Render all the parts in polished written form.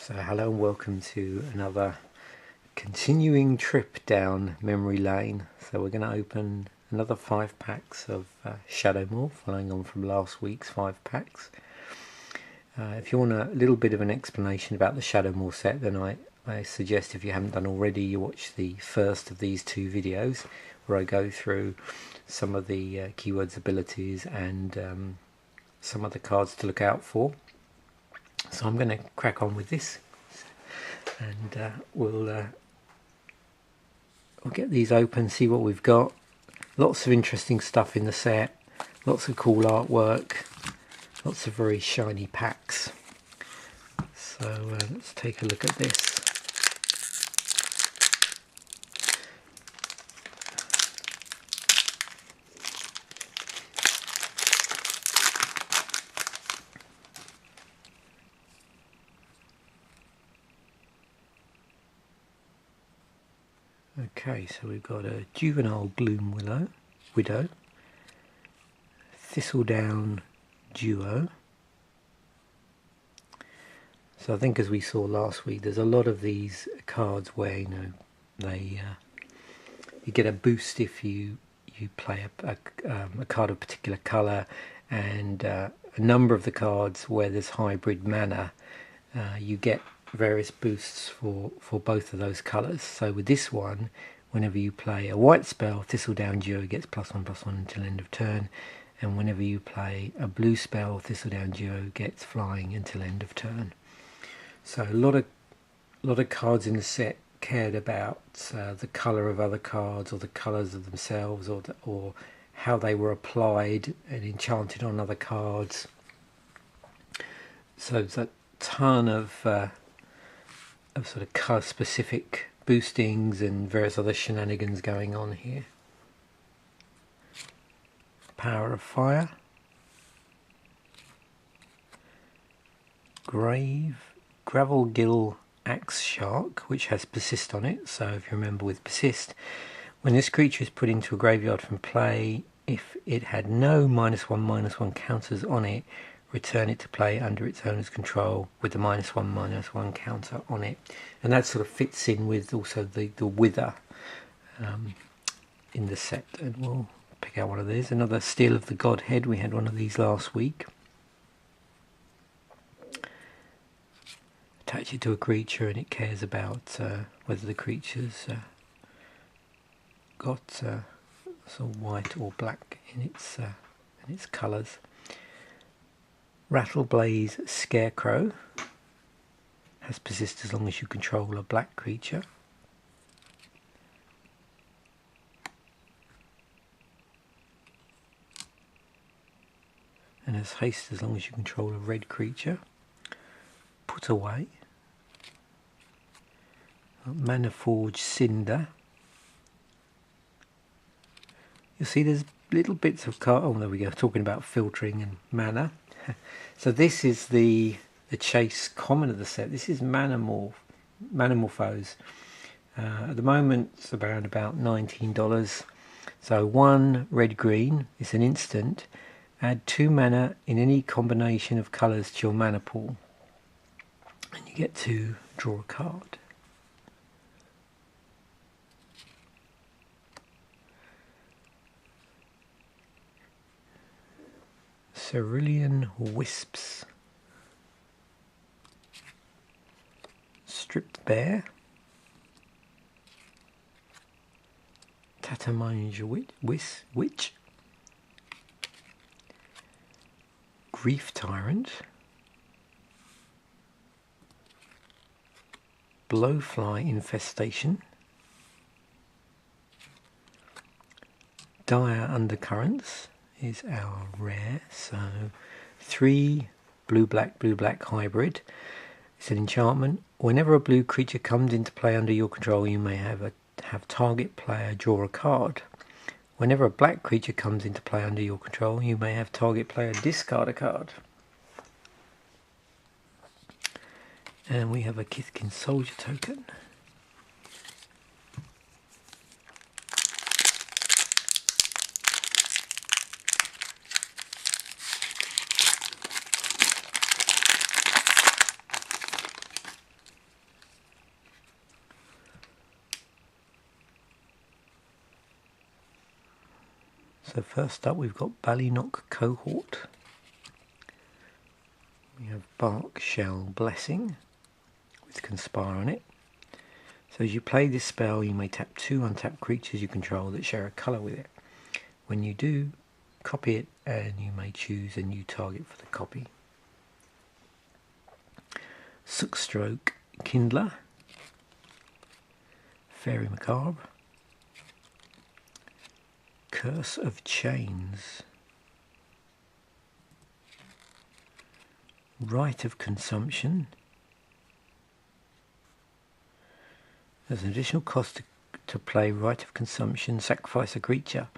So hello and welcome to another continuing trip down memory lane. So we're going to open another 5 packs of Shadowmoor, following on from last week's 5 packs. If you want a little bit of an explanation about the Shadowmoor set, then I suggest, if you haven't done already, you watch the first of these 2 videos where I go through some of the keywords, abilities and some of the cards to look out for. So I'm going to crack on with this, and we'll get these open, see what we've got. Lots of interesting stuff in the set, lots of cool artwork, lots of very shiny packs. So let's take a look at this. Okay, so we've got a juvenile gloom widow, thistledown duo. So I think, as we saw last week, there's a lot of these cards where they you get a boost if you play a card of a particular colour, and a number of the cards where there's hybrid mana, you get various boosts for both of those colours. So with this one, whenever you play a white spell, Thistledown Duo gets +1/+1 until end of turn, and whenever you play a blue spell, Thistledown Duo gets flying until end of turn. So a lot of cards in the set cared about the colour of other cards, or the colours of themselves, or how they were applied and enchanted on other cards. So there's a ton of sort of colour specific boostings and various other shenanigans going on here. Power of Fire, Gravelgill Axe Shark, which has Persist on it. So if you remember, with Persist, when this creature is put into a graveyard from play, if it had no -1/-1 counters on it, return it to play under its owner's control with the -1/-1 counter on it. And that sort of fits in with also the Wither in the set, and we'll pick out one of these. Another Steel of the Godhead, we had one of these last week. Attach it to a creature and it cares about whether the creature's got sort of white or black in its colours. Rattleblaze Scarecrow has Persist as long as you control a black creature. And has haste as long as you control a red creature. Put Away. Maniforge Cinder. You'll see there's little bits of card. Oh, there we go, talking about filtering and mana. So this is the chase common of the set. This is Manamorphose. At the moment it's around about $19. So 1 red-green is an instant. Add 2 mana in any combination of colours to your mana pool, and you get to draw a card. Cerulean Wisps, Stripped Bear, Tatamanja Witch, Grief Tyrant, Blowfly Infestation, Dire Undercurrents is our rare. So 3 blue-black hybrid. It's an enchantment. Whenever a blue creature comes into play under your control, you may have target player draw a card. Whenever a black creature comes into play under your control, you may have target player discard a card. And we have a Kithkin Soldier token. So first up we've got Ballynock Cohort. We have Bark Shell Blessing with Conspire on it. So as you play this spell, you may tap 2 untapped creatures you control that share a colour with it. When you do, copy it and you may choose a new target for the copy. Suckstroke Kindler, Fairy Macabre, Curse of Chains, Rite of Consumption. There's an additional cost to play Rite of Consumption, sacrifice a creature.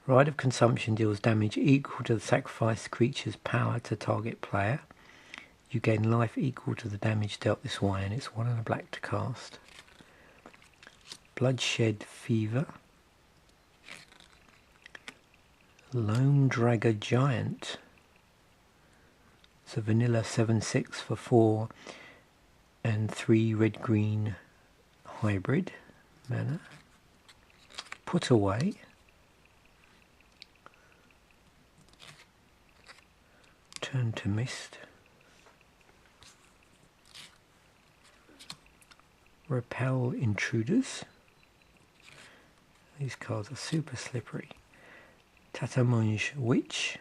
Rite of Consumption deals damage equal to the sacrificed creature's power to target player. You gain life equal to the damage dealt this way, and it's 1 and a black to cast. Bloodshed Fever, Lone Dragger Giant. It's a vanilla 7/6 for 4 and 3 red-green hybrid mana. Put Away, Turn to Mist, Repel Intruders. These cards are super slippery. Tatamonge Witch,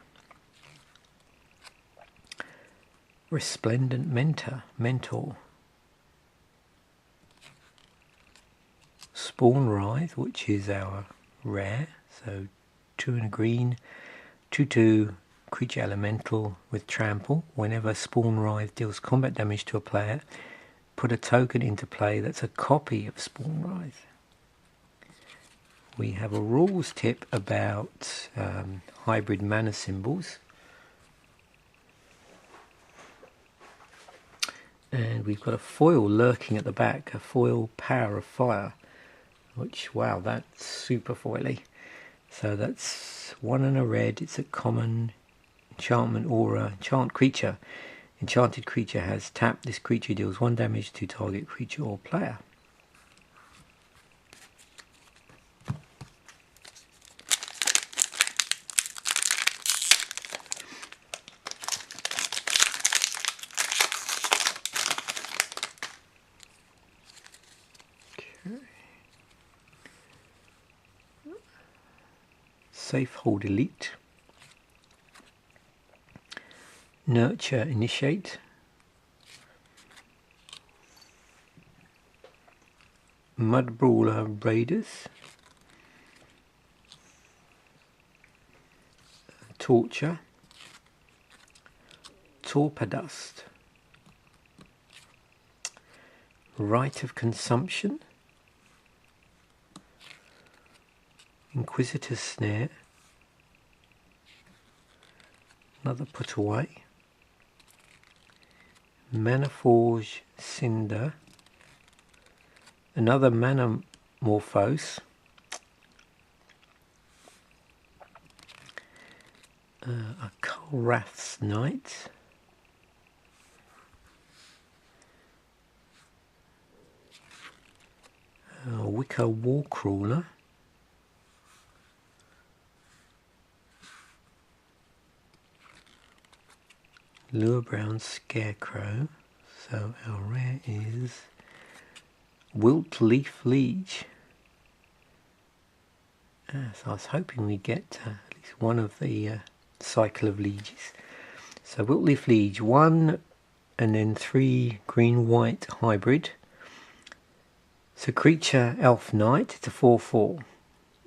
Resplendent Mentor, Spawn Writhe, which is our rare, so 2 and a green, 2/2 creature elemental with trample. Whenever Spawn Writhe deals combat damage to a player, put a token into play that's a copy of Spawn Writhe. We have a rules tip about hybrid mana symbols. And we've got a foil lurking at the back, a foil Power of Fire, which, wow, that's super foily. So that's 1 and a red, it's a common enchantment aura, enchant creature. Enchanted creature has tapped. This creature deals 1 damage to target creature or player. Safehold Elite, Nurture Initiate, Mudbrawler Raiders, Torture, Torpidust, Rite of Consumption, Inquisitor's Snare, another Put Away, Manaforge Cinder, another Manamorphose, a Kulrath's Knight, a Wicker Warcrawler, Lure Brown Scarecrow. So our rare is Wilt Leaf Liege. So I was hoping we'd get at least one of the cycle of Lieges. So Wilt Leaf Liege, 1 and then 3 green-white hybrid. So creature elf knight, it's a 4/4.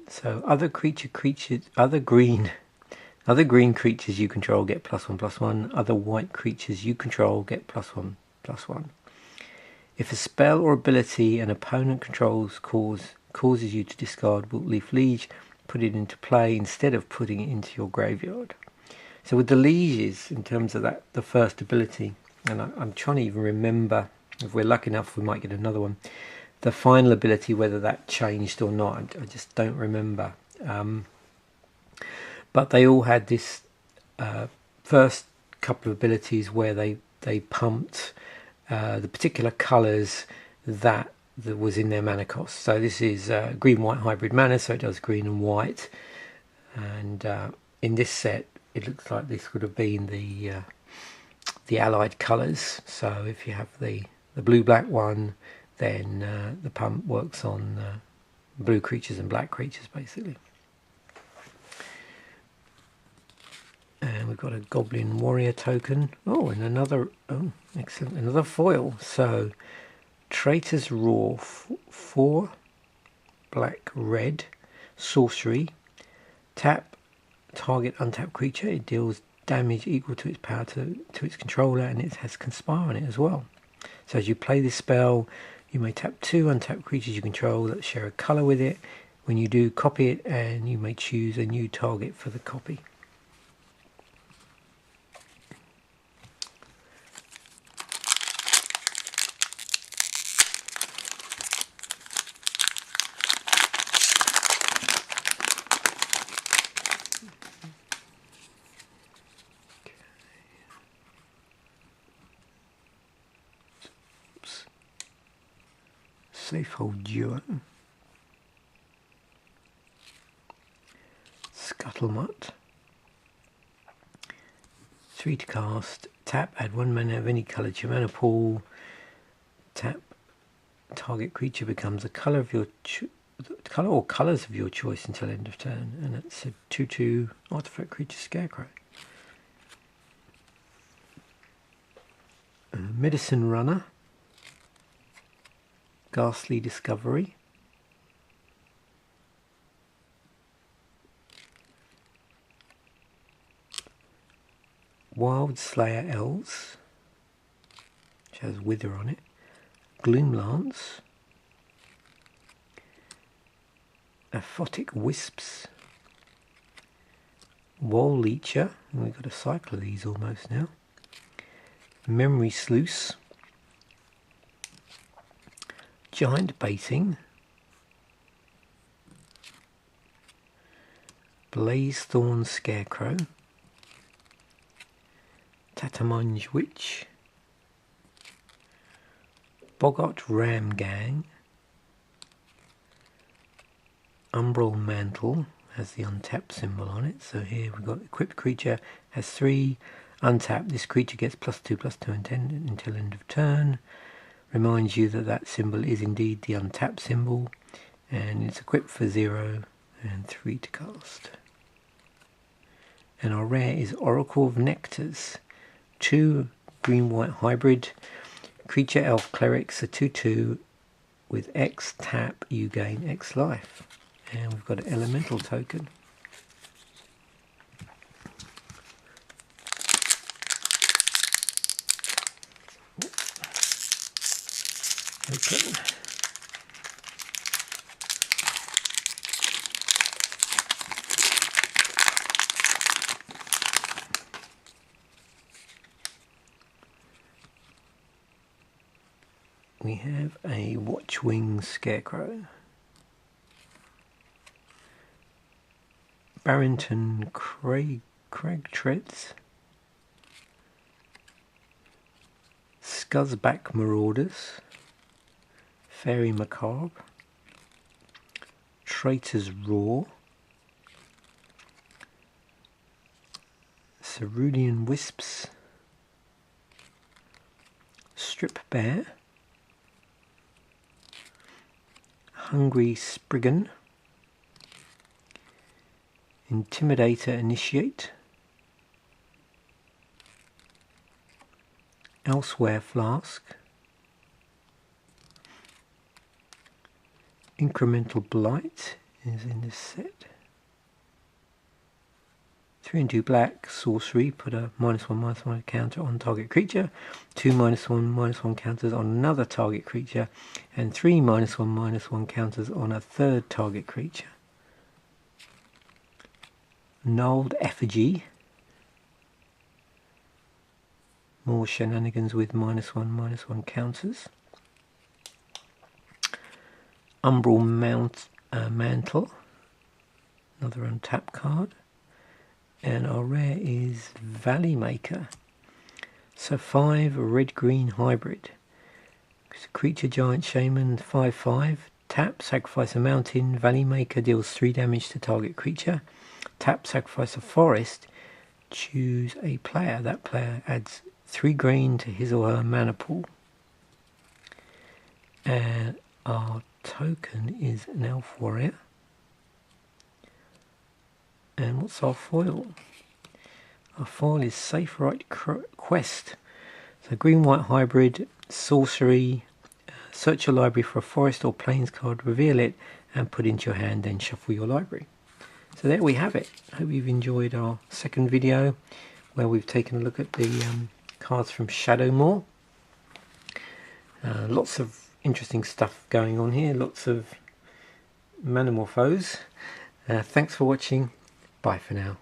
So other green creatures you control get +1/+1. Other white creatures you control get +1/+1. If a spell or ability an opponent controls causes you to discard Wilt Leaf Liege, put it into play instead of putting it into your graveyard. So with the Lieges, in terms of that, the first ability, and I'm trying to even remember, if we're lucky enough we might get another one, the final ability, whether that changed or not, I just don't remember. But they all had this first couple of abilities where they pumped the particular colours that was in their mana cost. So this is green-white hybrid mana, so it does green and white. And in this set, it looks like this would have been the allied colours. So if you have the blue-black one, then the pump works on blue creatures and black creatures, basically. And we've got a Goblin Warrior token. Oh, and another, oh, excellent, another foil. So, Traitor's Roar, 4 black, red, sorcery. Tap target untapped creature. It deals damage equal to its power to its controller, and it has Conspire on it as well. So as you play this spell, you may tap 2 untapped creatures you control that share a colour with it. When you do, copy it, and you may choose a new target for the copy. Safehold Duo, Scuttlemutt, 3 to cast, tap, add 1 mana of any colour to your mana pool, tap, target creature becomes a colour of your colour or colours of your choice until end of turn, and it's a 2/2 artifact creature scarecrow. Medicine Runner, Ghastly Discovery, Wild Slayer Elves, which has Wither on it, Gloomlance, Aphotic Wisps, Wall Leecher, and we've got a cycle of these almost now, Memory Sluice, Giant Baiting, Blazethorn Scarecrow, Tatamunge Witch, Boggart Ram Gang, Umbral Mantle, has the untapped symbol on it. So here we've got equipped creature, has 3, untapped. This creature gets +2/+2 until end of turn. Reminds you that that symbol is indeed the untapped symbol, and it's equipped for 0 and 3 to cast. And our rare is Oracle of Nectars, 2 green-white hybrid, creature elf clerics, a 2/2 with X tap, you gain X life. And we've got an elemental token. Okay. We have a Watchwing Scarecrow, Barrington Cragtreads, Scuzzback Marauders, Fairy Macabre, Traitor's Roar, Cerulean Wisps, Strip Bear, Hungry Spriggan, Intimidator Initiate, Elsewhere Flask, Incremental Blight is in this set. 3 and 2 black, sorcery, put a -1/-1 counter on target creature, 2 -1/-1 counters on another target creature, and 3 -1/-1 counters on a third target creature. Gnarled Effigy, more shenanigans with -1/-1 counters. Umbral Mantle, another untapped card. And our rare is Valley Maker. So 5 red-green hybrid. It's a creature giant shaman, 5/5. Tap, sacrifice a mountain. Valley Maker deals 3 damage to target creature. tap, sacrifice a forest, choose a player. That player adds 3 green to his or her mana pool. And our token is an elf warrior. And what's our foil? Our foil is Safe Right Quest. So green-white hybrid, sorcery, search your library for a forest or plains card, reveal it and put it into your hand, then shuffle your library. So there we have it. Hope you've enjoyed our second video where we've taken a look at the cards from Shadowmoor. Lots of interesting stuff going on here, lots of Manamorphose. Thanks for watching. Bye for now.